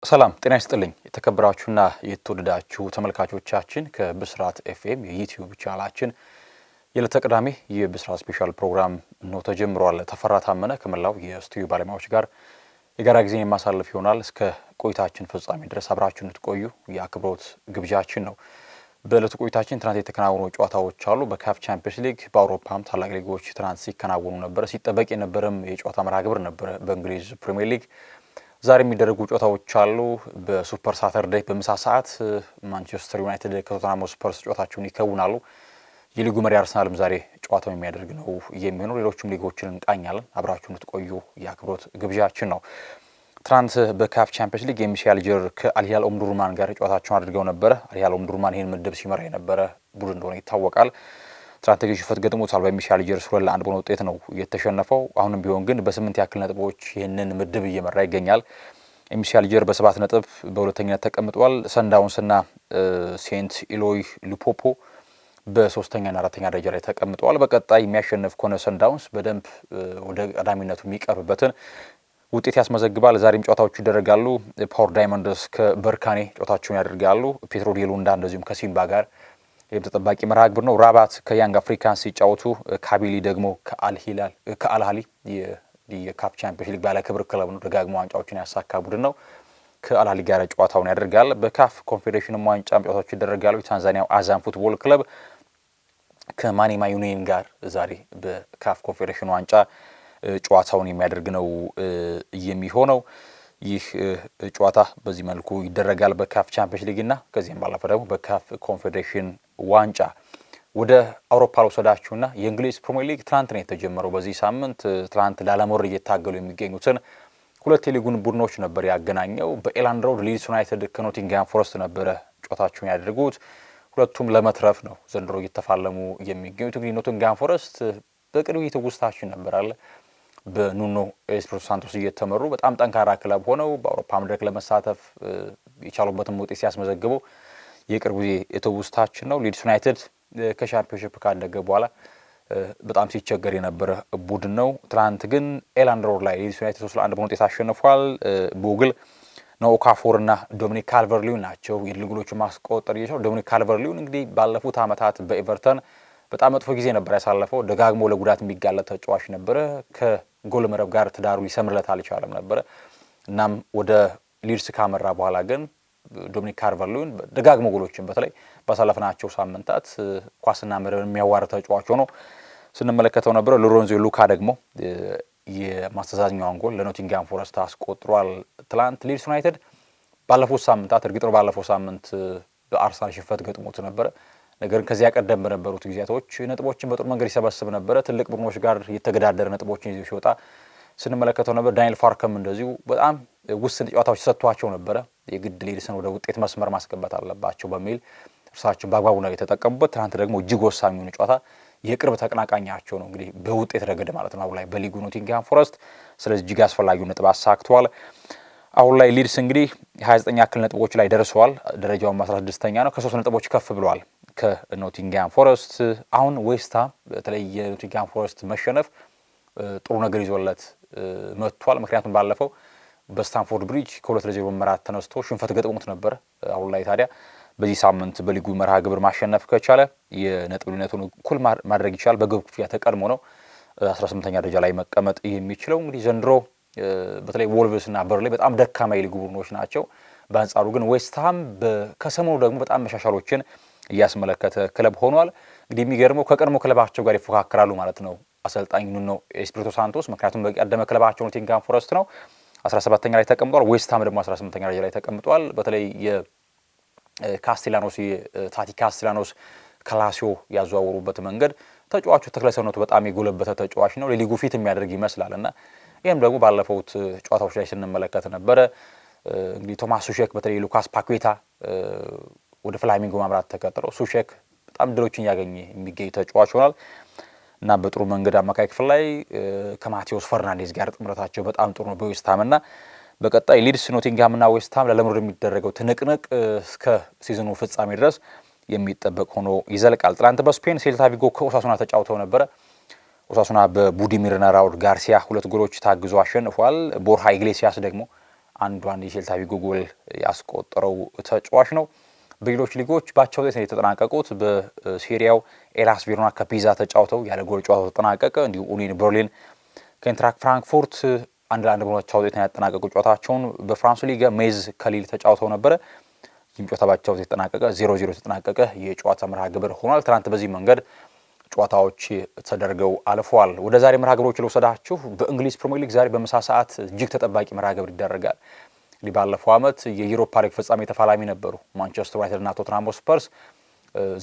ሰላም ጤና ይስጥልኝ የተከበራችሁና የተወደዳችሁ ተመልካቾቻችን ከብስራት ኤፍኤም የዩቲዩብ ቻናላችን የዕለተ ቅዳሜ የብስራት ስፔሻል ፕሮግራም ነው ተጀምሯል። ተፈራ ታመነ ከመላው የስቱዲዮ ባለሙያዎች ጋር የጋራ ጊዜን የማሳለፍ ይሆናል። እስከ ቆይታችን ፍጻሜ ድረስ አብራችሁን እንድትቆዩ የአክብሮት ግብዣችን ነው። በዕለቱ ቆይታችን ትናንት የተከናወኑ ጨዋታዎች አሉ። በካፍ ቻምፒየንስ ሊግ በአውሮፓም ታላቅ ሊጎች ትናንት ሲከናወኑ ነበር። ሲጠበቅ የነበረም የጨዋታ መርሃ ግብር ነበር። በእንግሊዝ ፕሪሚየር ሊግ ዛሬ የሚደረጉ ጨዋታዎች አሉ። በሱፐር ሳተርዴይ በምሳ ሰዓት ማንቸስተር ዩናይትድ ከቶተንሃም ስፐርስ ጨዋታቸውን ይከውናሉ። የሊጉ መሪ አርሰናልም ዛሬ ጨዋታው የሚያደርግ ነው የሚሆነው። ሌሎችም ሊጎችን እንቃኛለን። አብራችሁን እንድትቆዩ የአክብሮት ግብዣችን ነው። ትናንት በካፍ ቻምፒየንስ ሊግ ኤምሲ አልጀር ከአልሂላል ኦምዱርማን ጋር ጨዋታቸውን አድርገው ነበረ። አልሂላል ኦምዱርማን ይህን ምድብ ሲመራ የነበረ ቡድን እንደሆነ ይታወቃል። ትናንት ግን ሽንፈት ገጥሞታል። በኤምሲ አልጀር 2-1 በሆነ ውጤት ነው የተሸነፈው። አሁንም ቢሆን ግን በ8 ያክል ነጥቦች ይህንን ምድብ እየመራ ይገኛል። ኤምሲ አልጀር በ7 ነጥብ በሁለተኛነት ተቀምጧል። ሰንዳውንስና ሴንት ኢሎይ ሉፖፖ በሶስተኛና አራተኛ ደረጃ ላይ ተቀምጠዋል። በቀጣይ የሚያሸንፍ ከሆነ ሰንዳውንስ በደንብ ወደ ቀዳሚነቱ የሚቀርብበትን ውጤት ያስመዘግባል። ዛሬም ጨዋታዎቹ ይደረጋሉ። ፓወር ዳይመንድስ ከበርካኔ ጨዋታቸውን ያደርጋሉ። ፔትሮ ዲ ሉንዳ እንደዚሁም ከሲምባ ጋር ተጠባቂ መርሃ ግብር ነው። ራባት ከያንግ አፍሪካንስ ሲጫወቱ ካቢሊ ደግሞ ከአልሃሊ የካፍ ቻምፒየንስ ሊግ ባለ ክብር ክለብ ነው። ደጋግሞ ዋንጫዎችን ያሳካ ቡድን ነው። ከአልሃሊ ጋር ጨዋታውን ያደርጋል። በካፍ ኮንፌዴሬሽን ዋንጫ ጨዋታዎች ይደረጋሉ። የታንዛኒያው አዛም ፉትቦል ክለብ ከማኒማ ዩኒየን ጋር ዛሬ በካፍ ኮንፌዴሬሽን ዋንጫ ጨዋታውን የሚያደርግ ነው የሚሆነው። ይህ ጨዋታ በዚህ መልኩ ይደረጋል በካፍ ቻምፒየንስ ሊግ እና ከዚህም ባለፈ ደግሞ በካፍ ኮንፌዴሬሽን ዋንጫ። ወደ አውሮፓ ልወሰዳችሁና የእንግሊዝ ፕሪሚየር ሊግ ትናንት ነው የተጀመረው። በዚህ ሳምንት ትናንት ላለመውረድ እየታገሉ የሚገኙትን ሁለት የሊጉን ቡድኖች ነበር ያገናኘው። በኤላንድ ሮድ ሊድስ ዩናይትድ ከኖቲንግሃም ፎረስት ነበረ ጨዋታቸውን ያደርጉት። ሁለቱም ለመትረፍ ነው ዘንድሮ እየተፋለሙ የሚገኙት። እንግዲህ ኖቲንግሃም ፎረስት በቅርብ ውስጣችን ነበር አለ በኑኖ ኤስፒሪቶ ሳንቶስ እየተመሩ በጣም ጠንካራ ክለብ ሆነው በአውሮፓ መድረክ ለመሳተፍ የቻሉበትን ውጤት ሲያስመዘግቡ የቅርብ ጊዜ የተውስታችን ነው። ሊድስ ዩናይትድ ከሻምፒዮንሺፕ ካደገ በኋላ በጣም ሲቸገር የነበረ ቡድን ነው። ትናንት ግን ኤላንድ ሮድ ላይ ሊድስ ዩናይትድ 3-1 በሆነ ውጤት አሸንፏል። ቦግል ኦካፎር እና ዶሚኒክ ካልቨርት-ሊውን ናቸው የድል ጎሎቹን ማስቆጠር የቻለው። ዶሚኒክ ካልቨርት-ሊውን እንግዲህ ባለፉት ዓመታት በኤቨርተን በጣም መጥፎ ጊዜ ነበር ያሳለፈው። ደጋግሞ ለጉዳት የሚጋለጥ ተጫዋች ነበረ። ከጎል መረብ ጋር ትዳሩ ሊሰምርለት አልቻለም ነበረ። እናም ወደ ሊድስ ካመራ በኋላ ግን ዶሚኒክ ካልቨርት-ሊውን ደጋግሞ ጎሎችን በተለይ ባሳለፍናቸው ሳምንታት ኳስና መረብ የሚያዋርድ ተጫዋች ሆኖ ስንመለከተው ነበረ። ሎሬንዞ ሉካ ደግሞ የማስተዛዘኛውን ጎል ለኖቲንግሃም ፎረስት አስቆጥሯል። ትላንት ሊድስ ዩናይትድ ባለፉት ሳምንታት እርግጥ ነው ባለፈው ሳምንት በአርሰናል ሽንፈት ገጥሞት ነበረ። ነገር ከዚያ ቀደም በነበሩት ጊዜያቶች ነጥቦችን በጥሩ መንገድ ይሰበስብ ነበረ። ትልቅ ቡድኖች ጋር የተገዳደረ ነጥቦችን ይዞ ሲወጣ ስንመለከተው ነበር። ዳንኤል ፋርከም እንደዚሁ በጣም ውስን ጨዋታዎች ተሰጥቷቸው ነበረ። የግድ ሊድስን ወደ ውጤት መስመር ማስገባት አለባቸው በሚል እርሳቸው በአግባቡ ነው የተጠቀሙበት። ትናንት ደግሞ እጅግ ወሳኙን ጨዋታ የቅርብ ተቀናቃኛቸው ነው እንግዲህ በውጤት ረገድ ማለት ነው አሁን ላይ በሊጉ ኖቲንግሃም ፎረስት። ስለዚህ እጅግ አስፈላጊውን ነጥብ አሳክተዋል። አሁን ላይ ሊድስ እንግዲህ 29 ያክል ነጥቦች ላይ ደርሰዋል። ደረጃውን 16ኛ ነው። ከ3 ነጥቦች ከፍ ብለዋል ከኖቲንግሃም ፎረስት። አሁን ዌስትሃም በተለይ የኖቲንግሃም ፎረስት መሸነፍ ጥሩ ነገር ይዞለት መጥቷል። ምክንያቱም ባለፈው በስታንፎርድ ብሪጅ ከ2-0 መራት ተነስቶ ሽንፈት ገጥሞት ነበር። አሁን ላይ ታዲያ በዚህ ሳምንት በሊጉ መርሃ ግብር ማሸነፍ ከቻለ የነጥብ ልዩነቱን እኩል ማድረግ ይችላል። በግብ ክፍያ ተቀድሞ ነው 18ኛ ደረጃ ላይ መቀመጥ የሚችለው። እንግዲህ ዘንድሮ በተለይ ወልቭስ እና በርንሌይ በጣም ደካማ የሊጉ ቡድኖች ናቸው። በአንጻሩ ግን ዌስትሃም ከሰሞኑ ደግሞ በጣም መሻሻሎችን እያስመለከተ ክለብ ሆኗል። እንግዲህ የሚገርመው ከቀድሞ ክለባቸው ጋር ይፎካከራሉ ማለት ነው አሰልጣኝ ኑኖ ኤስፒሪቶ ሳንቶስ። ምክንያቱም በቀደመ ክለባቸው ኖቲንግሃም ፎረስት ነው 17ኛ ላይ ተቀምጧል። ዌስትሃም ደግሞ 18ኛ ደረጃ ላይ ተቀምጧል። በተለይ የካስቴላኖስ ታቲ ካስቴላኖስ ከላሲዮ ያዘዋወሩበት መንገድ ተጫዋቹ ተክለሰውነቱ በጣም የጎለበተ ተጫዋች ነው። ለሊጉ ፊት የሚያደርግ ይመስላል እና ይህም ደግሞ ባለፈውት ጨዋታዎች ላይ ስንመለከት ነበረ። እንግዲህ ቶማስ ሱሼክ በተለይ ሉካስ ፓኩዌታ ወደ ፍላሚንጎ ማምራት ተከትለው ሱሼክ በጣም ድሎችን እያገኘ የሚገኝ ተጫዋች ሆኗል እና በጥሩ መንገድ አማካይ ክፍል ላይ ከማቴዎስ ፈርናንዴዝ ጋር ጥምረታቸው በጣም ጥሩ ነው በዌስትሃም እና በቀጣይ ሊድስ ኖቲንግሃም እና ዌስትሃም ለለመውረድ የሚደረገው ትንቅንቅ እስከ ሲዝኑ ፍጻሜ ድረስ የሚጠበቅ ሆኖ ይዘልቃል። ትናንት በስፔን ሴልታ ቪጎ ከኦሳሱና ተጫውተው ነበረ። ኦሳሱና በቡዲሚር እና ራውል ጋርሲያ 2 ጎሎች ታግዞ አሸንፏል። ቦርሃ ኢግሌሲያስ ደግሞ አንዷን የቼልሲ ቪጎ ጎል ያስቆጠረው ተጫዋች ነው። በሌሎች ሊጎች ባቻ ውጤት ነው የተጠናቀቁት። በሴሪያው ኤላስ ቬሮና ከፒዛ ተጫውተው ያለ ጎል ጨዋታው ተጠናቀቀ። እንዲሁ ኡኒየን በርሊን ከኢንትራክት ፍራንክፉርት 1-1 በሆነች ውጤት ነው ያጠናቀቁ ጨዋታቸውን። በፍራንስ ሊግ ሜዝ ከሊል ተጫውተው ነበረ። ይህም ጨዋታ ባቻ ውጤት ተጠናቀቀ፣ 0-0 ተጠናቀቀ። የጨዋታ መርሃ ግብር ሆኗል። ትናንት በዚህ መንገድ ጨዋታዎች ተደርገው አልፈዋል። ወደ ዛሬ መርሃ ግብሮች ልወሰዳችሁ። በእንግሊዝ ፕሪሚየር ሊግ ዛሬ በምሳ ሰዓት እጅግ ተጠባቂ መርሃ ግብር ይደረጋል። እንግዲህ ባለፈው ዓመት የዩሮፓ ሊግ ፍጻሜ ተፋላሚ ነበሩ ማንቸስተር ዩናይትድ እና ቶተንሃም ስፐርስ።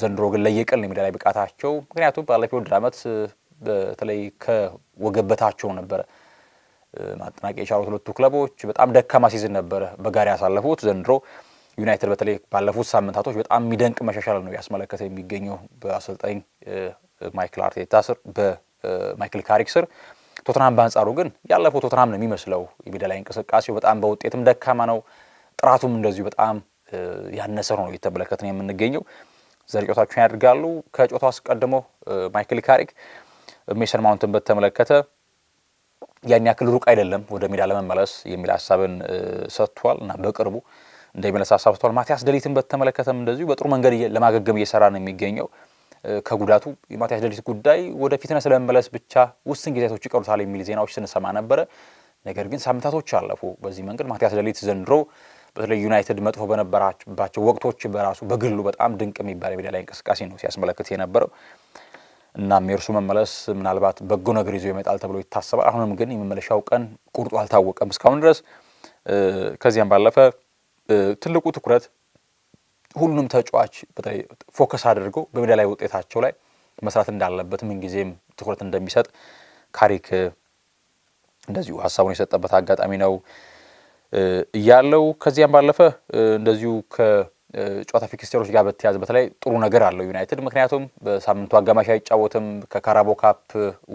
ዘንድሮ ግን ለየቅል ነው ሜዳ ላይ ብቃታቸው። ምክንያቱም ባለፈው ዓመት በተለይ ከወገበታቸው ነበረ ማጠናቀቅ የቻሉት ሁለቱ ክለቦች። በጣም ደካማ ሲዝን ነበረ በጋራ ያሳለፉት። ዘንድሮ ዩናይትድ በተለይ ባለፉት ሳምንታቶች በጣም የሚደንቅ መሻሻል ነው ያስመለከተ የሚገኘው በአሰልጣኝ ማይክል አርቴታ ስር፣ በማይክል ካሪክ ስር። ቶተንሃም በአንጻሩ ግን ያለፈው ቶተንሃም ነው የሚመስለው። የሜዳ ላይ እንቅስቃሴው በጣም በውጤትም ደካማ ነው፣ ጥራቱም እንደዚሁ በጣም ያነሰ ነው እየተመለከትን የምንገኘው። ዛሬ ጨዋታቸውን ያደርጋሉ። ከጨዋታው አስቀድሞ ማይክል ካሪክ ሜሰን ማውንትን በተመለከተ ያን ያክል ሩቅ አይደለም ወደ ሜዳ ለመመለስ የሚል ሀሳብን ሰጥቷል እና በቅርቡ እንደሚመለስ ሀሳብ ሰጥቷል። ማቲያስ ደሊትን በተመለከተም እንደዚሁ በጥሩ መንገድ ለማገገም እየሰራ ነው የሚገኘው። ከጉዳቱ የማቲያስ ደሊት ጉዳይ ወደ ፊትነስ ለመመለስ ብቻ ውስን ጊዜያቶች ይቀሩታል የሚል ዜናዎች ስንሰማ ነበረ። ነገር ግን ሳምንታቶች አለፉ። በዚህ መንገድ ማቲያስ ደሊት ዘንድሮ በተለይ ዩናይትድ መጥፎ በነበራቸው ወቅቶች በራሱ በግሉ በጣም ድንቅ የሚባል የሜዳ ላይ እንቅስቃሴ ነው ሲያስመለክት የነበረው። እናም የእርሱ መመለስ ምናልባት በጎ ነገር ይዞ ይመጣል ተብሎ ይታሰባል። አሁንም ግን የመመለሻው ቀን ቁርጡ አልታወቀም እስካሁን ድረስ። ከዚያም ባለፈ ትልቁ ትኩረት ሁሉንም ተጫዋች በተለይ ፎከስ አድርገው በሜዳ ላይ ውጤታቸው ላይ መስራት እንዳለበት ምንጊዜም ትኩረት እንደሚሰጥ ካሪክ እንደዚሁ ሀሳቡን የሰጠበት አጋጣሚ ነው እያለው። ከዚያም ባለፈ እንደዚሁ ከጨዋታ ፊክስቸሮች ጋር በተያያዘ በተለይ ጥሩ ነገር አለው ዩናይትድ። ምክንያቱም በሳምንቱ አጋማሽ አይጫወትም፣ ከካራቦ ካፕ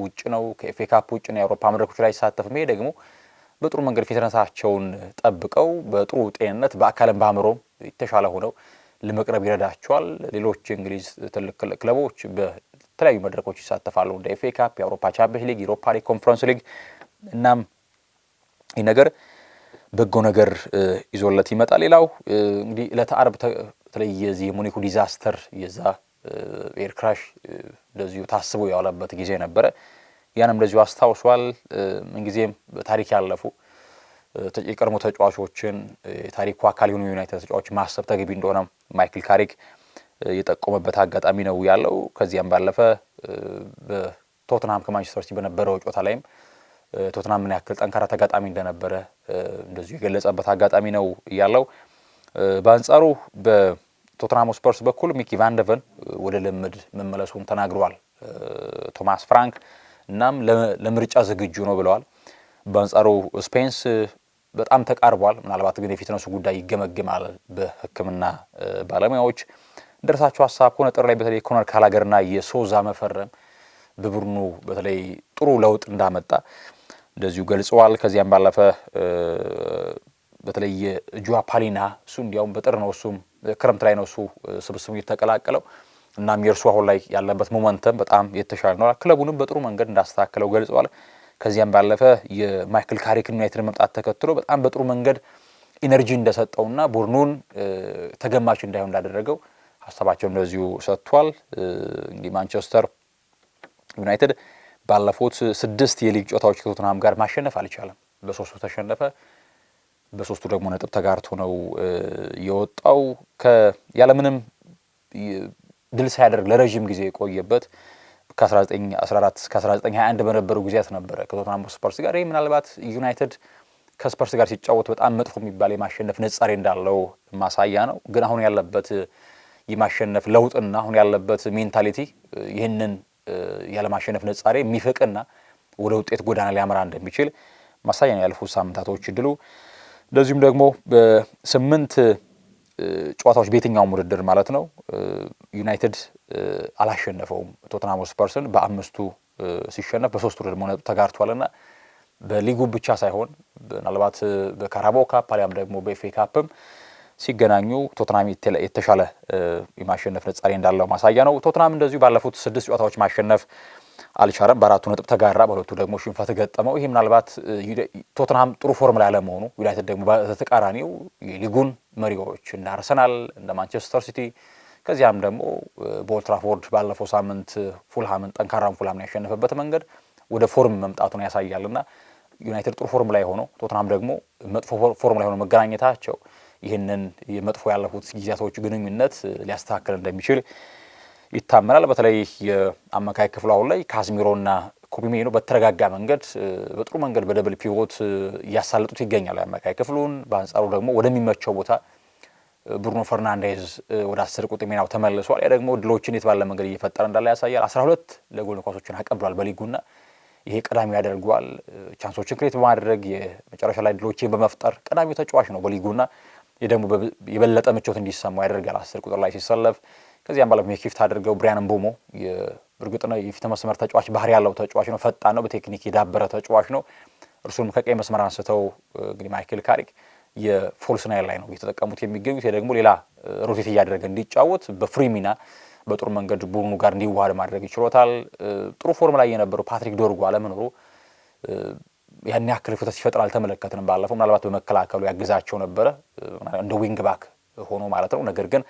ውጭ ነው፣ ከኤፍኤ ካፕ ውጭ ነው፣ የአውሮፓ መድረኮች ላይ አይሳተፍም። ይሄ ደግሞ በጥሩ መንገድ ፊትነሳቸውን ጠብቀው በጥሩ ጤንነት በአካልም በአእምሮም የተሻለ ሆነው ለመቅረብ ይረዳቸዋል። ሌሎች እንግሊዝ ትልቅ ክለቦች በተለያዩ መድረኮች ይሳተፋሉ፣ እንደ ኤፍኤ ካፕ፣ የአውሮፓ ቻምፒየንስ ሊግ፣ ዩሮፓ ሊግ፣ ኮንፈረንስ ሊግ። እናም ይህ ነገር በጎ ነገር ይዞለት ይመጣል። ሌላው እንግዲህ ዕለተ ዓርብ በተለይ የዚህ የሙኒኩ ዲዛስተር የዛ ኤር ክራሽ እንደዚሁ ታስቦ ያዋለበት ጊዜ ነበረ። ያንም እንደዚሁ አስታውሷል። ምንጊዜም በታሪክ ያለፉ የቀድሞ ተጫዋቾችን የታሪኩ አካል የሆኑ ዩናይትድ ተጫዋቾች ማሰብ ተገቢ እንደሆነ ማይክል ካሪክ የጠቆመበት አጋጣሚ ነው ያለው። ከዚያም ባለፈ በቶተንሃም ከማንቸስተር ሲቲ በነበረው ጨዋታ ላይም ቶተንሃም ምን ያክል ጠንካራ ተጋጣሚ እንደነበረ እንደዚሁ የገለጸበት አጋጣሚ ነው ያለው። በአንጻሩ በቶተንሃም ስፐርስ በኩል ሚኪ ቫን ደ ቨን ወደ ልምድ መመለሱን ተናግሯል ቶማስ ፍራንክ። እናም ለምርጫ ዝግጁ ነው ብለዋል። በአንጻሩ ስፔንስ በጣም ተቃርቧል። ምናልባት ግን የፊትነሱ ጉዳይ ይገመግማል በሕክምና ባለሙያዎች። እንደርሳቸው ሀሳብ ከሆነ ጥር ላይ በተለይ ኮነር ካላገርና የሶዛ መፈረም በቡድኑ በተለይ ጥሩ ለውጥ እንዳመጣ እንደዚሁ ገልጸዋል። ከዚያም ባለፈ በተለይ ጁዋ ፓሊና እሱ እንዲያውም በጥር ነው እሱም ክረምት ላይ ነው እሱ ስብስቡ የተቀላቀለው። እናም የእርሱ አሁን ላይ ያለበት ሞመንተም በጣም የተሻለ ነው። ክለቡንም በጥሩ መንገድ እንዳስተካከለው ገልጸዋል። ከዚያም ባለፈ የማይክል ካሪክን ዩናይትድ መምጣት ተከትሎ በጣም በጥሩ መንገድ ኢነርጂ እንደሰጠውና ቡድኑን ተገማች እንዳይሆን እንዳደረገው ሀሳባቸው እንደዚሁ ሰጥቷል። እንግዲህ ማንቸስተር ዩናይትድ ባለፉት 6 የሊግ ጨዋታዎች ከቶተንሃም ጋር ማሸነፍ አልቻለም። በ3ቱ ተሸነፈ፣ በ3ቱ ደግሞ ነጥብ ተጋርቶ ነው የወጣው። ያለምንም ድል ሳያደርግ ለረጅም ጊዜ የቆየበት ከ1914 እስከ 1921 በነበሩ ጊዜያት ነበረ ከቶተንሃም ስፐርስ ጋር። ይህ ምናልባት ዩናይትድ ከስፐርስ ጋር ሲጫወት በጣም መጥፎ የሚባል የማሸነፍ ንጻሬ እንዳለው ማሳያ ነው። ግን አሁን ያለበት የማሸነፍ ለውጥና አሁን ያለበት ሜንታሊቲ ይህንን ያለማሸነፍ ንጻሬ የሚፈቅና ወደ ውጤት ጎዳና ሊያመራ እንደሚችል ማሳያ ነው ያለፉት ሳምንታቶች ድሉ። እንደዚሁም ደግሞ በ8 ጨዋታዎች በየትኛውም ውድድር ማለት ነው ዩናይትድ አላሸነፈውም ቶተንሃም ስፐርስን። በ5ቱ ሲሸነፍ በ3ቱ ደግሞ ነጥብ ተጋርቷልና በሊጉ ብቻ ሳይሆን ምናልባት በካራባኦ ካፕ አሊያም ደግሞ በኤፍኤ ካፕም ሲገናኙ ቶተንሃም የተሻለ የማሸነፍ ንጻሬ እንዳለው ማሳያ ነው። ቶተንሃም እንደዚሁ ባለፉት 6 ጨዋታዎች ማሸነፍ አልቻለም። በአራቱ ነጥብ ተጋራ፣ በሁለቱ ደግሞ ሽንፈት ገጠመው። ይሄ ምናልባት ቶተንሃም ጥሩ ፎርም ላይ አለመሆኑ፣ ዩናይትድ ደግሞ በተቃራኒው የሊጉን መሪዎች እንደ አርሰናል እንደ ማንቸስተር ሲቲ ከዚያም ደግሞ በኦልድ ትራፎርድ ባለፈው ሳምንት ፉልሃምን ጠንካራም ፉልሃምን ያሸነፈበት መንገድ ወደ ፎርም መምጣቱን ያሳያልና ዩናይትድ ጥሩ ፎርም ላይ ሆኖ ቶተንሃም ደግሞ መጥፎ ፎርም ላይ ሆኖ መገናኘታቸው ይህንን የመጥፎ ያለፉት ጊዜያቶች ግንኙነት ሊያስተካክል እንደሚችል ይታመናል። በተለይ የአማካይ ክፍሉ አሁን ላይ ካዝሚሮና ኮቢሜኖ በተረጋጋ መንገድ በጥሩ መንገድ በደብል ፒቮት እያሳለጡት ይገኛል የአማካይ ክፍሉን። በአንጻሩ ደግሞ ወደሚመቸው ቦታ ብሩኖ ፈርናንዴዝ ወደ 10 ቁጥር ሚናው ተመልሷል። ያ ደግሞ ድሎችን የት ባለ መንገድ እየፈጠረ እንዳለ ያሳያል። 12 ለጎል ኳሶችን አቀብሏል በሊጉና ይሄ ቀዳሚ ያደርገዋል። ቻንሶችን ክሬት በማድረግ የመጨረሻ ላይ ድሎችን በመፍጠር ቀዳሚው ተጫዋች ነው በሊጉና ይህ ደግሞ የበለጠ ምቾት እንዲሰማው ያደርጋል 10 ቁጥር ላይ ሲሰለፍ። ከዚያም ባለፈ ሜክፊፍት አድርገው ብሪያን ምቦሞ እርግጥ ነው የፊት መስመር ተጫዋች ባህሪ ያለው ተጫዋች ነው፣ ፈጣን ነው፣ በቴክኒክ የዳበረ ተጫዋች ነው። እርሱም ከቀይ መስመር አንስተው እንግዲህ ማይክል ካሪክ የፎልስ ናይን ላይ ነው እየተጠቀሙት የሚገኙት። ይሄ ደግሞ ሌላ ሮቴት እያደረገ እንዲጫወት በፍሪ ሚና በጥሩ መንገድ ቡድኑ ጋር እንዲዋሃድ ማድረግ ይችሎታል። ጥሩ ፎርም ላይ የነበረው ፓትሪክ ዶርጉ አለመኖሩ ያን ያክል ፍተት ሲፈጥር አልተመለከትንም። ባለፈው ምናልባት በመከላከሉ ያግዛቸው ነበረ እንደ ዊንግ ባክ ሆኖ ማለት ነው። ነገር ግን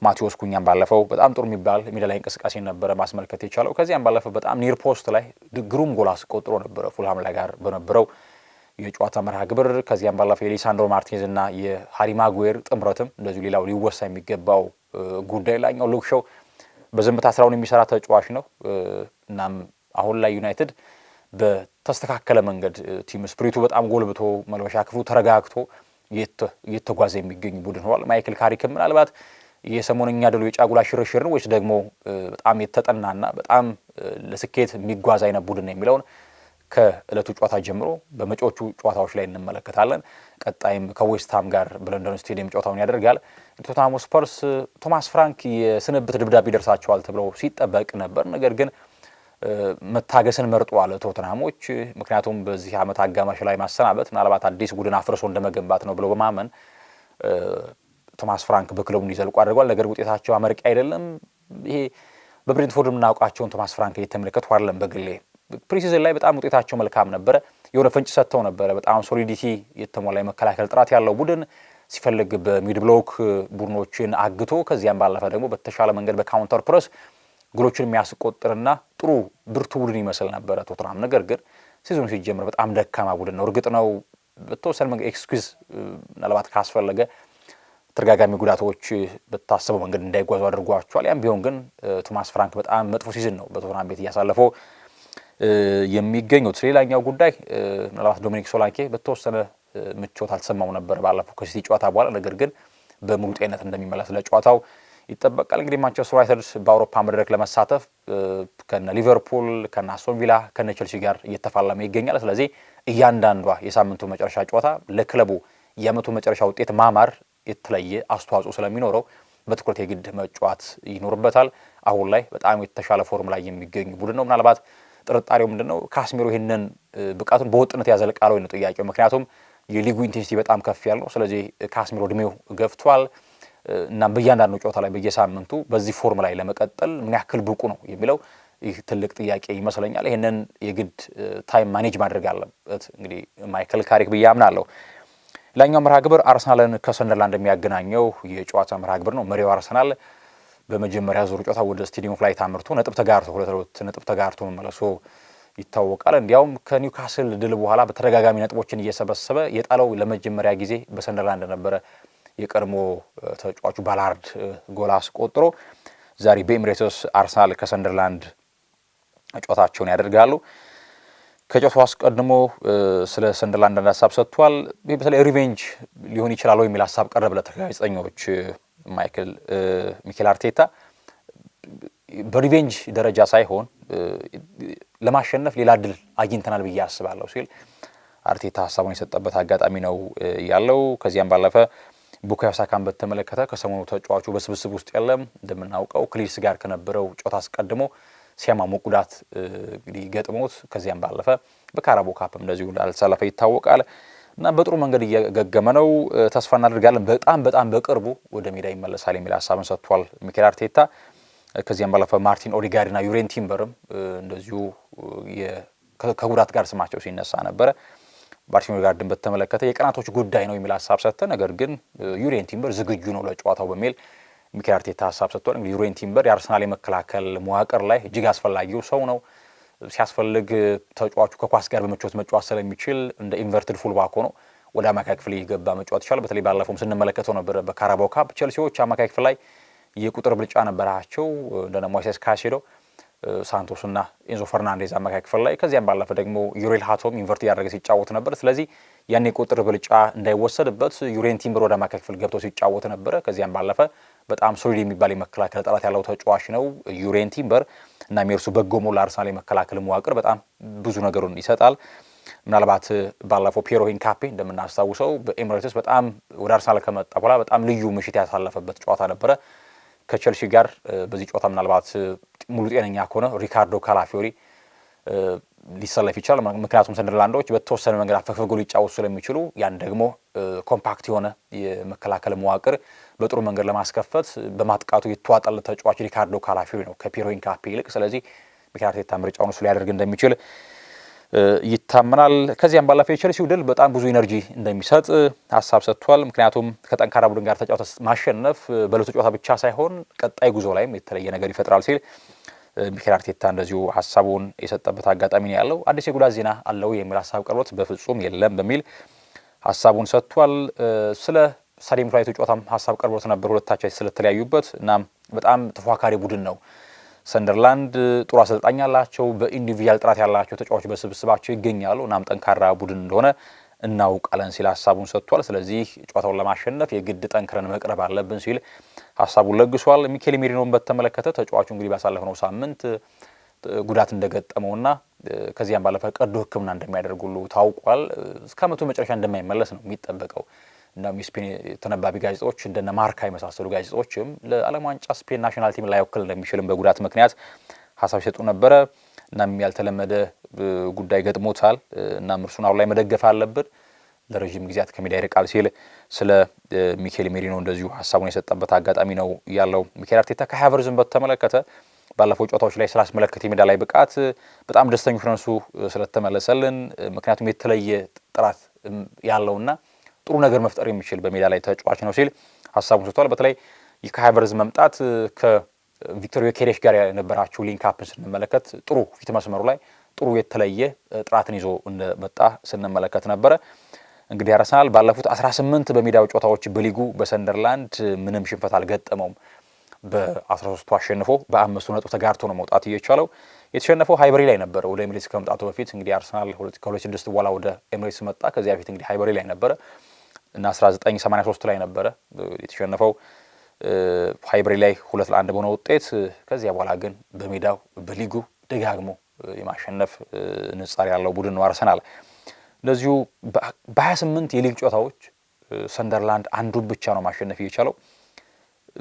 ማቴዎስ ኩኛም ባለፈው በጣም ጥሩ የሚባል ሜዳ ላይ እንቅስቃሴ ነበረ ማስመልከት የቻለው። ከዚያም ባለፈው በጣም ኒር ፖስት ላይ ግሩም ጎል አስቆጥሮ ነበረ ፉልሃም ላይ ጋር በነበረው የጨዋታ መርሃ ግብር። ከዚያም ባለፈው የሊሳንድሮ ማርቲኔዝ እና የሃሪ ማጉዌር ጥምረትም እንደዚሁ ሌላው ሊወሳ የሚገባው ጉዳይ ላኛው ሉክ ሾው በዝምታ ስራውን የሚሰራ ተጫዋች ነው። እናም አሁን ላይ ዩናይትድ በተስተካከለ መንገድ ቲም ስፕሪቱ በጣም ጎልብቶ መልበሻ ክፍሉ ተረጋግቶ እየተጓዘ የሚገኝ ቡድን ሆኗል። ማይክል ካሪክም ምናልባት የሰሞነኛ ድሉ የጫጉላ ሽርሽር ነው ወይስ ደግሞ በጣም የተጠናና በጣም ለስኬት የሚጓዝ አይነት ቡድን ነው የሚለውን ከእለቱ ጨዋታ ጀምሮ በመጪዎቹ ጨዋታዎች ላይ እንመለከታለን። ቀጣይም ከዌስትሃም ጋር በለንደን ስቴዲየም ጨዋታውን ያደርጋል። ቶተንሃም ስፐርስ ቶማስ ፍራንክ የስንብት ድብዳቤ ደርሳቸዋል ተብለው ሲጠበቅ ነበር። ነገር ግን መታገስን መርጧል ቶተንሃሞች። ምክንያቱም በዚህ ዓመት አጋማሽ ላይ ማሰናበት ምናልባት አዲስ ቡድን አፍርሶ እንደመገንባት ነው ብለው በማመን ቶማስ ፍራንክ በክለቡ እንዲዘልቁ አድርጓል። ነገር ውጤታቸው አመርቂ አይደለም። ይሄ በብሬንትፎርድ የምናውቃቸውን ቶማስ ፍራንክ እየተመለከቱ አይደለም። በግሌ ፕሪሲዝን ላይ በጣም ውጤታቸው መልካም ነበረ። የሆነ ፍንጭ ሰጥተው ነበረ። በጣም ሶሊዲቲ የተሞላ የመከላከል ጥራት ያለው ቡድን ሲፈልግ በሚድ ብሎክ ቡድኖችን አግቶ ከዚያም ባለፈ ደግሞ በተሻለ መንገድ በካውንተር ፕረስ ጎሎችን የሚያስቆጥርና ጥሩ ብርቱ ቡድን ይመስል ነበረ ቶተንሃም። ነገር ግን ሲዝኑ ሲጀምር በጣም ደካማ ቡድን ነው። እርግጥ ነው በተወሰነ መንገድ ኤክስኪውዝ ምናልባት ካስፈለገ ተደጋጋሚ ጉዳቶች በታሰበው መንገድ እንዳይጓዙ አድርጓቸዋል። ያም ቢሆን ግን ቶማስ ፍራንክ በጣም መጥፎ ሲዝን ነው በቶተንሃም ቤት እያሳለፈው የሚገኙት። ሌላኛው ጉዳይ ምናልባት ዶሚኒክ ሶላንኬ በተወሰነ ምቾት አልተሰማው ነበር ባለፈው ከሲቲ ጨዋታ በኋላ። ነገር ግን በሙሉ ጤንነት እንደሚመለስ ለጨዋታው ይጠበቃል። እንግዲህ ማንቸስተር ዩናይትድ በአውሮፓ መድረክ ለመሳተፍ ከነ ሊቨርፑል ከነ አስቶን ቪላ ከነ ቼልሲ ጋር እየተፋለመ ይገኛል። ስለዚህ እያንዳንዷ የሳምንቱ መጨረሻ ጨዋታ ለክለቡ የዓመቱ መጨረሻ ውጤት ማማር የተለየ አስተዋጽኦ ስለሚኖረው በትኩረት የግድ መጫወት ይኖርበታል። አሁን ላይ በጣም የተሻለ ፎርም ላይ የሚገኙ ቡድን ነው። ምናልባት ጥርጣሬው ምንድነው ካስሚሮ ይህንን ብቃቱን በወጥነት ያዘልቃል ወይ ነው ጥያቄው። ምክንያቱም የሊጉ ኢንቴንሲቲ በጣም ከፍ ያለው፣ ስለዚህ ካስሚሮ እድሜው ገፍቷል እና በእያንዳንዱ ጨዋታ ላይ በየሳምንቱ በዚህ ፎርም ላይ ለመቀጠል ምን ያክል ብቁ ነው የሚለው ይህ ትልቅ ጥያቄ ይመስለኛል። ይህንን የግድ ታይም ማኔጅ ማድረግ አለበት እንግዲህ ማይክል ካሪክ ብዬ አምናለሁ። ሌላኛው መርሃ ግብር አርሰናልን ከሰንደርላንድ የሚያገናኘው የጨዋታ መርሃ ግብር ነው። መሪው አርሰናል በመጀመሪያ ዙር ጨዋታ ወደ ስቴዲየም ፍላይ ታምርቶ ነጥብ ተጋርቶ 2 ነጥብ ተጋርቶ መመለሱ ይታወቃል። እንዲያውም ከኒውካስል ድል በኋላ በተደጋጋሚ ነጥቦችን እየሰበሰበ የጣለው ለመጀመሪያ ጊዜ በሰንደርላንድ ነበረ። የቀድሞ ተጫዋቹ ባላርድ ጎል አስቆጥሮ ዛሬ በኤምሬትስ አርሰናል ከሰንደርላንድ ጨዋታቸውን ያደርጋሉ። ከጨዋታው አስቀድሞ ስለ ሰንደርላንድ ሀሳብ ሰጥቷል። በተለይ ሪቬንጅ ሊሆን ይችላል የሚል ሀሳብ ቀረበለት ጋዜጠኞች። ሚኬል አርቴታ በሪቬንጅ ደረጃ ሳይሆን ለማሸነፍ ሌላ እድል አግኝተናል ብዬ አስባለሁ ሲል አርቴታ ሀሳቡን የሰጠበት አጋጣሚ ነው ያለው። ከዚያም ባለፈ ቡካዮ ሳካን በተመለከተ ከሰሞኑ ተጫዋቹ በስብስብ ውስጥ የለም። እንደምናውቀው ከሊድስ ጋር ከነበረው ጨዋታ አስቀድሞ ሲያማሙቅ ጉዳት እንግዲህ ገጥሞት ከዚያም ባለፈ በካራቦ ካፕም እንደዚሁ እንዳልተሰለፈ ይታወቃል እና በጥሩ መንገድ እየገገመ ነው። ተስፋ እናደርጋለን በጣም በቅርቡ ወደ ሜዳ ይመለሳል የሚል ሀሳብን ሰጥቷል ሚኬል አርቴታ። ከዚያም ባለፈ ማርቲን ኦዲጋርድና ዩሬን ቲምበርም እንደዚሁ ከጉዳት ጋር ስማቸው ሲነሳ ነበረ። ማርቲን ኦዲጋርድን በተመለከተ የቀናቶች ጉዳይ ነው የሚል ሀሳብ ሰጥተ፣ ነገር ግን ዩሬን ቲምበር ዝግጁ ነው ለጨዋታው በሚል ሚኬል አርቴታ ሀሳብ ሰጥቷል። እንግዲህ ዩሬን ቲምበር የአርሰናል የመከላከል መዋቅር ላይ እጅግ አስፈላጊው ሰው ነው። ሲያስፈልግ ተጫዋቹ ከኳስ ጋር በመጫወት መጫወት ስለሚችል እንደ ኢንቨርትድ ፉልባክ ሆኖ ወደ አማካይ ክፍል ይገባ መጫወት ይችላል። በተለይ ባለፈውም ስንመለከተው ነበር በካራባው ካፕ ቼልሲዎች አማካይ ክፍል ላይ የቁጥር ብልጫ ነበራቸው እንደነ ሞይሴስ ካይሴዶ፣ ሳንቶስ እና ኤንዞ ፈርናንዴዝ አማካይ ክፍል ላይ። ከዚያም ባለፈ ደግሞ ዩሬል ሃቶም ኢንቨርት ያደረገ ሲጫወት ነበር። ስለዚህ ያን የቁጥር ብልጫ እንዳይወሰድበት ዩሬን ቲምበር ወደ አማካይ ክፍል ገብቶ ሲጫወት ነበረ። ከዚያም ባለፈ በጣም ሶሊድ የሚባል የመከላከል ጥራት ያለው ተጫዋች ነው ዩሬን ቲምበር እና የእርሱ በጎ ሞላ አርሰናል የመከላከል መዋቅር በጣም ብዙ ነገሩን ይሰጣል። ምናልባት ባለፈው ፒየሮ ሂንካፔ እንደምናስታውሰው በኤሚሬትስ በጣም ወደ አርሰናል ከመጣ በኋላ በጣም ልዩ ምሽት ያሳለፈበት ጨዋታ ነበረ ከቼልሲ ጋር። በዚህ ጨዋታ ምናልባት ሙሉ ጤነኛ ከሆነ ሪካርዶ ካላፊዮሪ ሊሰለፍ ይችላል። ምክንያቱም ሰንደርላንዶች በተወሰነ መንገድ አፈግፍገው ሊጫወቱ ስለሚችሉ ያን ደግሞ ኮምፓክት የሆነ የመከላከል መዋቅር በጥሩ መንገድ ለማስከፈት በማጥቃቱ የተዋጣለት ተጫዋች ሪካርዶ ካላፊዮሪ ነው ከፒየሮ ሂንካፔ ይልቅ። ስለዚህ ሚኬል አርቴታ ምርጫውን እሱ ሊያደርግ እንደሚችል ይታመናል። ከዚያም ባለፈ የቼልሲው ድል በጣም ብዙ ኢነርጂ እንደሚሰጥ ሀሳብ ሰጥቷል። ምክንያቱም ከጠንካራ ቡድን ጋር ተጫውተ ማሸነፍ በዕለቱ ጨዋታ ብቻ ሳይሆን ቀጣይ ጉዞ ላይም የተለየ ነገር ይፈጥራል ሲል ሚኬል አርቴታ እንደዚሁ ሀሳቡን የሰጠበት አጋጣሚ ነው ያለው። አዲስ የጉዳት ዜና አለው የሚል ሀሳብ ቀርቦት በፍጹም የለም በሚል ሀሳቡን ሰጥቷል። ስለ ስታዲየም ላይ ጨዋታም ሀሳብ ቀርቦት ነበር ሁለታቸው ስለተለያዩበት። እናም በጣም ተፎካካሪ ቡድን ነው ሰንደርላንድ፣ ጥሩ አሰልጣኝ ያላቸው፣ በኢንዲቪጁዋል ጥራት ያላቸው ተጫዋቾች በስብስባቸው ይገኛሉ። እናም ጠንካራ ቡድን እንደሆነ እናውቃለን ሲል ሀሳቡን ሰጥቷል። ስለዚህ ጨዋታውን ለማሸነፍ የግድ ጠንክረን መቅረብ አለብን ሲል ሀሳቡን ለግሷል። ሚኬል ሜሪኖን በተመለከተ ተጫዋቹ እንግዲህ ባሳለፍነው ሳምንት ጉዳት እንደገጠመውና ከዚያም ባለፈ ቀዶ ሕክምና እንደሚያደርጉሉ ታውቋል። እስከ ዓመቱ መጨረሻ እንደማይመለስ ነው የሚጠበቀው። እና ስፔን ተነባቢ ጋዜጦች እንደነ ማርካ የመሳሰሉ ጋዜጦችም ለዓለም ዋንጫ ስፔን ናሽናል ቲም ላይወክል እንደሚችልም በጉዳት ምክንያት ሀሳብ ሲሰጡ ነበረ። እናም ያልተለመደ ጉዳይ ገጥሞታል። እናም እርሱን አሁን ላይ መደገፍ አለብን፣ ለረጅም ጊዜያት ከሜዳ ይርቃል ሲል ስለ ሚኬል ሜሪኖ እንደዚሁ ሀሳቡን የሰጠበት አጋጣሚ ነው ያለው። ሚኬል አርቴታ ከሃቨርዝን በተመለከተ ባለፈው ጨዋታዎች ላይ ስላስመለከተ የሜዳ ላይ ብቃት በጣም ደስተኞች ነን እሱ ስለተመለሰልን፣ ምክንያቱም የተለየ ጥራት ያለውና ጥሩ ነገር መፍጠር የሚችል በሜዳ ላይ ተጫዋች ነው ሲል ሀሳቡን ሰጥቷል። በተለይ ከሃቨርዝ መምጣት ከቪክቶር ዮኬሬሽ ጋር የነበራቸው ሊንክ አፕን ስንመለከት ጥሩ ፊት መስመሩ ላይ ጥሩ የተለየ ጥራትን ይዞ እንደመጣ ስንመለከት ነበረ። እንግዲህ አርሰናል ባለፉት 18 በሜዳው ጨዋታዎች በሊጉ በሰንደርላንድ ምንም ሽንፈት አልገጠመውም። በ13ቱ አሸንፎ በ5 ነጥብ ተጋርቶ ነው መውጣት እየቻለው። የተሸነፈው ሃይበሪ ላይ ነበር ወደ ኤሚሬትስ ከመምጣቱ በፊት። እንግዲህ አርሰናል ከ2006 በኋላ ወደ ኤሚሬትስ መጣ። ከዚያ በፊት እንግዲህ ሃይበሪ ላይ ነበረ እና 1983 ላይ ነበረ የተሸነፈው ሃይበሪ ላይ 2-1 በሆነ ውጤት። ከዚያ በኋላ ግን በሜዳው በሊጉ ደጋግሞ የማሸነፍ ንጻር ያለው ቡድን ነው አርሰናል። እንደዚሁ በ28 የሊግ ጨዋታዎች ሰንደርላንድ አንዱን ብቻ ነው ማሸነፍ እየቻለው።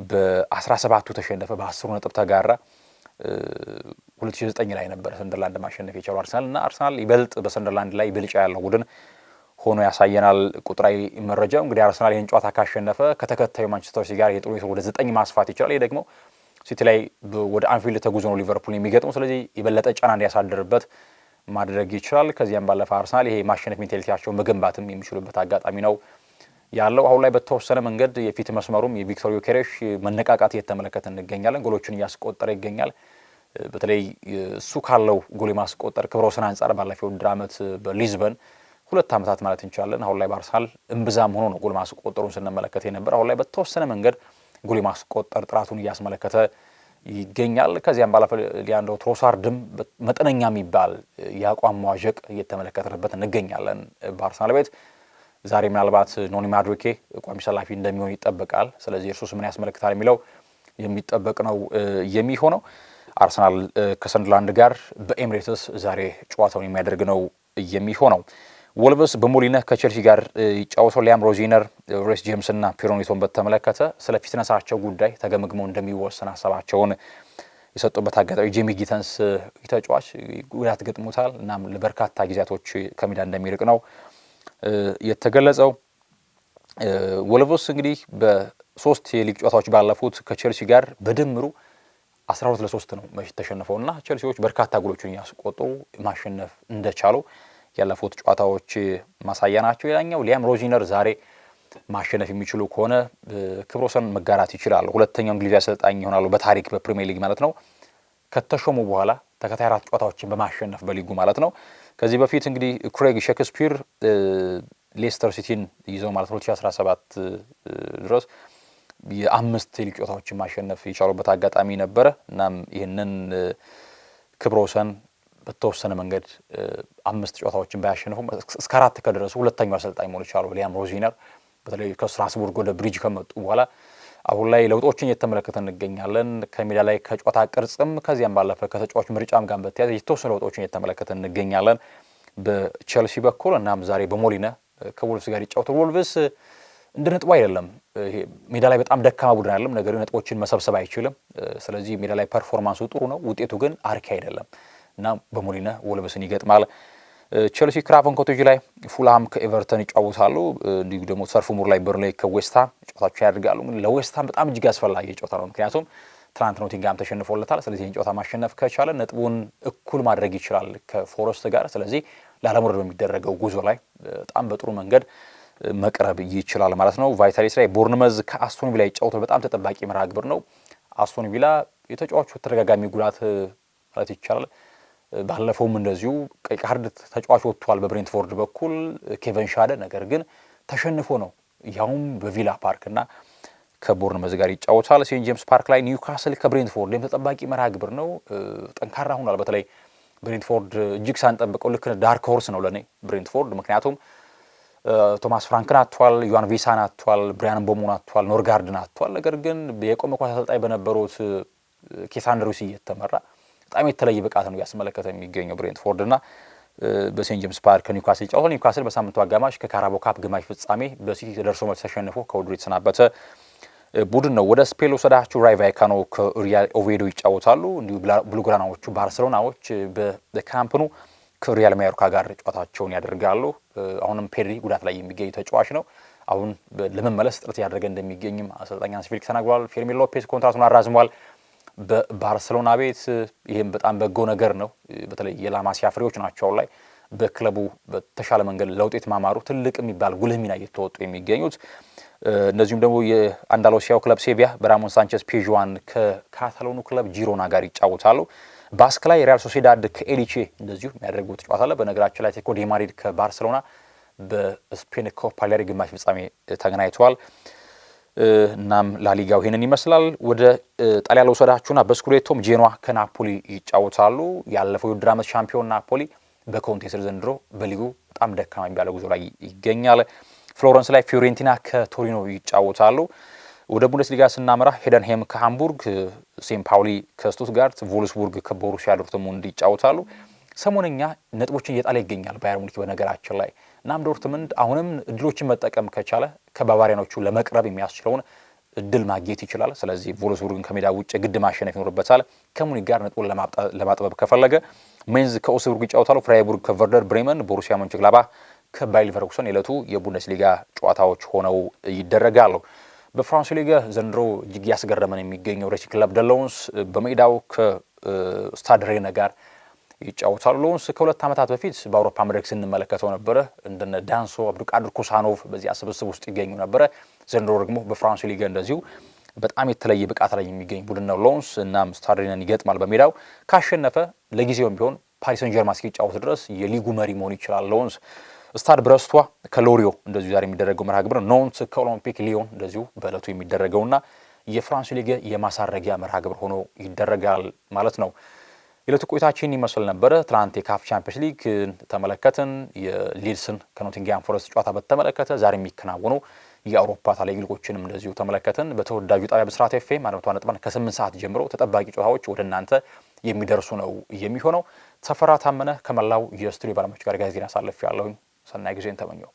በ17ቱ ተሸነፈ፣ በ10 ነጥብ ተጋራ። 2009 ላይ ነበረ ሰንደርላንድ ማሸነፍ የቻለው አርሰናል እና አርሰናል ይበልጥ በሰንደርላንድ ላይ ብልጫ ያለው ቡድን ሆኖ ያሳየናል። ቁጥራዊ መረጃው እንግዲህ አርሰናል ይህን ጨዋታ ካሸነፈ ከተከታዩ ማንቸስተር ሲቲ ጋር የጥሩ ወደ 9 ማስፋት ይችላል። ይህ ደግሞ ሲቲ ላይ ወደ አንፊልድ ተጉዞ ነው ሊቨርፑል የሚገጥመው። ስለዚህ የበለጠ ጫና እንዲያሳድርበት ማድረግ ይችላል። ከዚያም ባለፈ አርሰናል ይሄ ማሸነፍ ሜንታሊቲያቸውን መገንባትም የሚችሉበት አጋጣሚ ነው ያለው። አሁን ላይ በተወሰነ መንገድ የፊት መስመሩም የቪክቶር ዮኬሬሽ መነቃቃት እየተመለከተ እንገኛለን። ጎሎችን እያስቆጠረ ይገኛል። በተለይ እሱ ካለው ጎል ማስቆጠር ክብረ ወሰን አንጻር ባለፈው ውድድር ዓመት በሊዝበን 2 ዓመታት ማለት እንችላለን አሁን ላይ በአርሰናል እምብዛም ሆኖ ነው ጎል ማስቆጠሩን ስንመለከት የነበር። አሁን ላይ በተወሰነ መንገድ ጎል ማስቆጠር ጥራቱን እያስመለከተ ይገኛል። ከዚያም ባለፈ ሊያንድሮ ትሮሳርድም መጠነኛ የሚባል የአቋም መዋዠቅ እየተመለከተበት እንገኛለን በአርሰናል ቤት። ዛሬ ምናልባት ኖኒ ማዱኬ ቋሚ ሰላፊ እንደሚሆን ይጠበቃል። ስለዚህ እርሱስ ምን ያስመለክታል የሚለው የሚጠበቅ ነው የሚሆነው። አርሰናል ከሰንደርላንድ ጋር በኤሚሬትስ ዛሬ ጨዋታውን የሚያደርግ ነው የሚሆነው። ወልቭስ በሞሊነህ ከቼልሲ ጋር ይጫወተው። ሊያም ሮዚነር፣ ሬስ ጄምስ እና ፒየሮ ኔቶን በተመለከተ ስለ ፊትነሳቸው ጉዳይ ተገምግመው እንደሚወሰን ሀሳባቸውን የሰጡበት አጋጣሚ። ጄሚ ጊተንስ ተጫዋች ጉዳት ገጥሞታል እናም ለበርካታ ጊዜያቶች ከሜዳ እንደሚርቅ ነው የተገለጸው። ወልቭስ እንግዲህ በ3 የሊግ ጨዋታዎች ባለፉት ከቼልሲ ጋር በድምሩ 12-3 ነው ተሸንፈውና ቸልሲዎች በርካታ ጎሎችን ያስቆጠሩ ማሸነፍ እንደቻሉ ያለፉት ጨዋታዎች ማሳያ ናቸው። ሌላኛው ሊያም ሮዚነር ዛሬ ማሸነፍ የሚችሉ ከሆነ ክብረ ወሰን መጋራት ይችላሉ። ሁለተኛው እንግሊዛዊ አሰልጣኝ ይሆናሉ በታሪክ በፕሪሚየር ሊግ ማለት ነው ከተሾሙ በኋላ ተከታታይ 4 ጨዋታዎችን በማሸነፍ በሊጉ ማለት ነው። ከዚህ በፊት እንግዲህ ክሬግ ሼክስፒር ሌስተር ሲቲን ይዘው ማለት 2017 ድረስ የአምስት ሊግ ጨዋታዎችን ማሸነፍ የቻሉበት አጋጣሚ ነበረ። እናም ይህንን ክብረ ወሰን በተወሰነ መንገድ 5 ጨዋታዎችን ባያሸነፉም እስከ 4 ከደረሱ ሁለተኛው አሰልጣኝ መሆን ይችላሉ ሊያም ሮዚነር በተለይ ከስትራስቡርግ ወደ ብሪጅ ከመጡ በኋላ አሁን ላይ ለውጦችን እየተመለከተን እንገኛለን። ከሜዳ ላይ ከጨዋታ ቅርጽም ከዚያም ባለፈ ከተጫዋች ምርጫም ጋር በተያያዘ የተወሰኑ ለውጦችን እየተመለከተን እንገኛለን በቼልሲ በኩል። እናም ዛሬ በሞሊነ ከወልቭስ ጋር ይጫወታል። ወልቭስ እንደ ነጥቡ አይደለም፣ ይሄ ሜዳ ላይ በጣም ደካማ ቡድን አይደለም፣ ነገር ግን ነጥቦችን መሰብሰብ አይችልም። ስለዚህ ሜዳ ላይ ፐርፎርማንሱ ጥሩ ነው፣ ውጤቱ ግን አርኪ አይደለም እና በሞሊነ ወልቭስን ይገጥማል። ቼልሲ ክራቨን ኮቴጅ ላይ ፉልሃም ከኤቨርተን ይጫወታሉ። እንዲሁ ደግሞ ሰርፍ ሙር ላይ በርንሌይ ከዌስትሃም ጨዋታቸውን ያደርጋሉ። ለዌስትሃም በጣም እጅግ አስፈላጊ ጨዋታ ነው፣ ምክንያቱም ትናንት ኖቲንግሃም ተሸንፎለታል። ስለዚህ ይህን ጨዋታ ማሸነፍ ከቻለ ነጥቡን እኩል ማድረግ ይችላል ከፎረስት ጋር። ስለዚህ ላለመውረድ በሚደረገው ጉዞ ላይ በጣም በጥሩ መንገድ መቅረብ ይችላል ማለት ነው። ቫይታሊቲ ላይ ቦርንመዝ ከአስቶን ቪላ ይጫወታል። በጣም ተጠባቂ መርሃ ግብር ነው። አስቶን ቪላ የተጫዋቹ ተደጋጋሚ ጉዳት ማለት ይቻላል ባለፈውም እንደዚሁ ቀይ ካርድ ተጫዋች ወጥቷል በብሬንትፎርድ በኩል ኬቨን ሻደ፣ ነገር ግን ተሸንፎ ነው ያውም በቪላ ፓርክ እና ከቦርንመዝ ጋር ይጫወታል። ሴንት ጄምስ ፓርክ ላይ ኒውካስል ከብሬንትፎርድ ተጠባቂ መርሃ ግብር ነው። ጠንካራ ሆኗል። በተለይ ብሬንትፎርድ እጅግ ሳንጠብቀው ልክ ዳርክ ሆርስ ነው ለኔ ብሬንትፎርድ፣ ምክንያቱም ቶማስ ፍራንክን አጥቷል፣ ዮሐን ቪሳን አጥቷል፣ ብሪያን ቦሙን አጥቷል፣ ኖርጋርድን አጥቷል። ነገር ግን የቆመ ኳስ አሰልጣኝ በነበሩት ኬሳንድሩስ እየተመራ በጣም የተለየ ብቃት ነው ያስመለከተ የሚገኘው ብሬንትፎርድ እና በሴንት ጄምስ ፓርክ ኒውካስል ይጫወታል። ኒውካስል በሳምንቱ አጋማሽ ከካራቦ ካፕ ግማሽ ፍጻሜ በሲቲ ደርሶ መልስ ተሸንፎ ከውድድሩ የተሰናበተ ቡድን ነው። ወደ ስፔን ወሰዳችሁ ራዮ ቫይካኖ ከሪያል ኦቬዶ ይጫወታሉ። እንዲሁ ብሉግራናዎቹ ባርሴሎናዎች በካምፕ ኑ ከሪያል ማዮርካ ጋር ጨዋታቸውን ያደርጋሉ። አሁንም ፔድሪ ጉዳት ላይ የሚገኝ ተጫዋች ነው። አሁን ለመመለስ ጥረት ያደረገ እንደሚገኝም አሰልጣኝ ሃንሲ ፍሊክ ተናግሯል። ፌርሚን ሎፔዝ ኮንትራቱን አራዝሟል በባርሴሎና ቤት። ይህም በጣም በጎ ነገር ነው። በተለይ የላማሲያ ፍሬዎች ናቸው ላይ በክለቡ በተሻለ መንገድ ለውጤት ማማሩ ትልቅ የሚባል ጉልህ ሚና እየተወጡ የሚገኙት። እንደዚሁም ደግሞ የአንዳሎሲያው ክለብ ሴቪያ በራሞን ሳንቼዝ ፔዥዋን ከካታሎኑ ክለብ ጂሮና ጋር ይጫወታሉ። ባስክ ላይ ሪያል ሶሲዳድ ከኤሊቼ እንደዚሁ የሚያደርጉት ጨዋታ አለ። በነገራችን ላይ አትሌቲኮ ዲ ማድሪድ ከባርሴሎና በስፔን ኮፓ ዴል ሬይ ግማሽ ፍጻሜ ተገናኝተዋል። እናም ላሊጋው ይሄንን ይመስላል። ወደ ጣሊያን ለውሰዳችሁና በስኩዴቶም ጄኖዋ ከናፖሊ ይጫወታሉ። ያለፈው የውድድር ዓመት ሻምፒዮን ናፖሊ በኮንቴ ስር ዘንድሮ በሊጉ በጣም ደካማ የሚባለው ጉዞ ላይ ይገኛል። ፍሎረንስ ላይ ፊዮሬንቲና ከቶሪኖ ይጫወታሉ። ወደ ቡንደስሊጋ ስናመራ ሄደንሄም ከሃምቡርግ፣ ሴን ፓውሊ ከስቱትጋርት፣ ቮልስቡርግ ከቦሩሲያ ዶርትሙንድ ይጫወታሉ። ሰሞነኛ ነጥቦችን እየጣለ ይገኛል ባየር ሙኒክ በነገራችን ላይ። እናም ዶርትሙንድ አሁንም እድሎችን መጠቀም ከቻለ ከባቫሪያኖቹ ለመቅረብ የሚያስችለውን እድል ማግኘት ይችላል። ስለዚህ ቮልስቡርግን ከሜዳ ውጭ ግድ ማሸነፍ ይኖርበታል። ከሙኒክ ጋር ነጥቡን ለማጥበብ ከፈለገ ሜንዝ ከኦስቡርግ ይጫወታሉ። ፍራይቡርግ ከቨርደር ብሬመን፣ ቦሩሲያ ሞንቸንግላባህ ከባየር ሊቨርኩሰን የዕለቱ የቡንደስሊጋ ጨዋታዎች ሆነው ይደረጋሉ። በፍራንስ ሊግ ዘንድሮ እጅግ ያስገረመን የሚገኘው ሬሲ ክለብ ደ ሎንስ በሜዳው ከስታድ ሬነ ጋር ይጫወታሉ። ሎንስ ከሁለት ዓመታት በፊት በአውሮፓ መድረክ ስንመለከተው ነበረ። እንደነ ዳንሶ፣ አብዱልቃድር ኩሳኖቭ በዚህ ስብስብ ውስጥ ይገኙ ነበረ። ዘንድሮ ደግሞ በፍራንስ ሊግ እንደዚሁ በጣም የተለየ ብቃት ላይ የሚገኝ ቡድን ነው ሎንስ። እናም ስታድ ሬነን ይገጥማል በሜዳው። ካሸነፈ ለጊዜውም ቢሆን ፓሪስ ሰን ጀርማን እስኪጫወት ድረስ የሊጉ መሪ መሆን ይችላል ሎንስ። ስታድ ብረስቷ ከሎሪዮ እንደዚሁ ዛሬ የሚደረገው መርሃ ግብር፣ ኖንት ከኦሎምፒክ ሊዮን እንደዚሁ በዕለቱ የሚደረገውና የፍራንስ ሊግ የማሳረጊያ መርሃ ግብር ሆኖ ይደረጋል ማለት ነው። የዕለቱ ቆይታችን ይመስል ነበረ። ትናንት የካፍ ቻምፒየንስ ሊግ ተመለከትን። የሊድስን ከኖቲንግሃም ፎረስት ጨዋታ በተመለከተ ዛሬ የሚከናወኑ የአውሮፓ ታላላቅ ሊጎችንም እንደዚሁ ተመለከትን። በተወዳጁ ጣቢያ ብስራት ኤፍኤም 100.1 ከ8 ሰዓት ጀምሮ ተጠባቂ ጨዋታዎች ወደ እናንተ የሚደርሱ ነው የሚሆነው። ተፈራ ታመነ ከመላው የስቱዲዮ ባለሙያዎች ጋር ጋዜጣ አሳልፌያለሁ። ሰናይ ጊዜን ተመኘው።